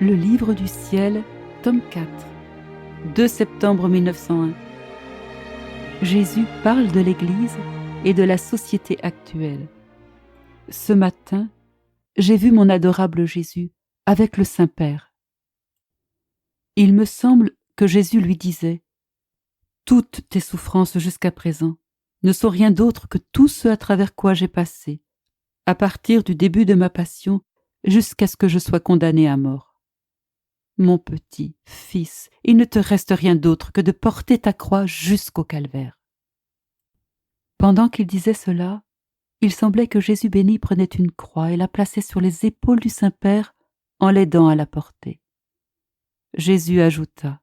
Le livre du ciel, tome 4, 2 septembre 1901. Jésus parle de l'Église et de la société actuelle. Ce matin, j'ai vu mon adorable Jésus avec le Saint-Père. Il me semble que Jésus lui disait « Toutes tes souffrances jusqu'à présent ne sont rien d'autre que tout ce à travers quoi j'ai passé, à partir du début de ma passion jusqu'à ce que je sois condamné à mort. Mon petit fils, il ne te reste rien d'autre que de porter ta croix jusqu'au calvaire. » Pendant qu'il disait cela, il semblait que Jésus béni prenait une croix et la plaçait sur les épaules du Saint-Père en l'aidant à la porter. Jésus ajouta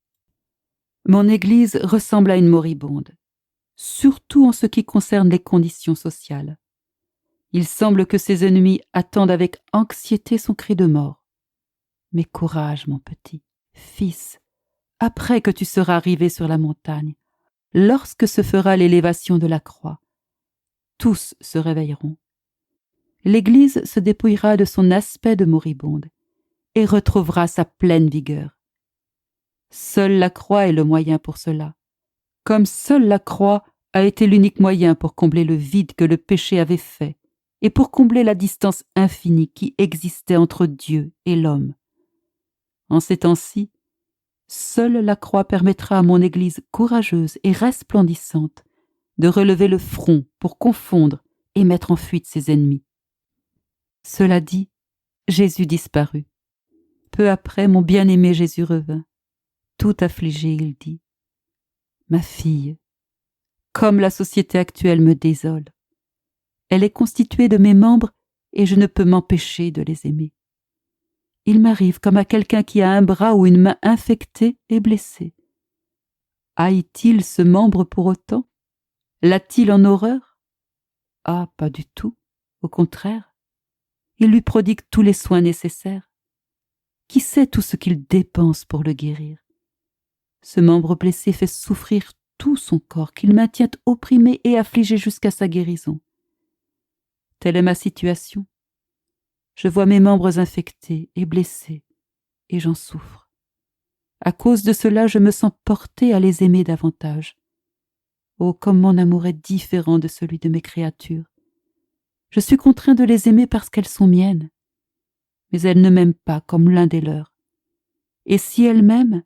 « Mon Église ressemble à une moribonde, surtout en ce qui concerne les conditions sociales. Il semble que ses ennemis attendent avec anxiété son cri de mort. Mais courage, mon petit fils, après que tu seras arrivé sur la montagne, lorsque se fera l'élévation de la croix, tous se réveilleront. L'Église se dépouillera de son aspect de moribonde et retrouvera sa pleine vigueur. Seule la croix est le moyen pour cela, comme seule la croix a été l'unique moyen pour combler le vide que le péché avait fait et pour combler la distance infinie qui existait entre Dieu et l'homme. En ces temps-ci, seule la croix permettra à mon Église courageuse et resplendissante de relever le front pour confondre et mettre en fuite ses ennemis. » Cela dit, Jésus disparut. Peu après, mon bien-aimé Jésus revint. Tout affligé, il dit « Ma fille, comme la société actuelle me désole. Elle est constituée de mes membres et je ne peux m'empêcher de les aimer. Il m'arrive comme à quelqu'un qui a un bras ou une main infectée et blessée. Haït-il ce membre pour autant? L'a-t-il en horreur? Ah, pas du tout, au contraire. Il lui prodigue tous les soins nécessaires. Qui sait tout ce qu'il dépense pour le guérir? Ce membre blessé fait souffrir tout son corps, qu'il maintient opprimé et affligé jusqu'à sa guérison. Telle est ma situation. Je vois mes membres infectés et blessés, et j'en souffre. À cause de cela, je me sens portée à les aimer davantage. Oh, comme mon amour est différent de celui de mes créatures. Je suis contraint de les aimer parce qu'elles sont miennes. Mais elles ne m'aiment pas comme l'un des leurs. Et si elles m'aiment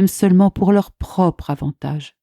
seulement pour leur propre avantage.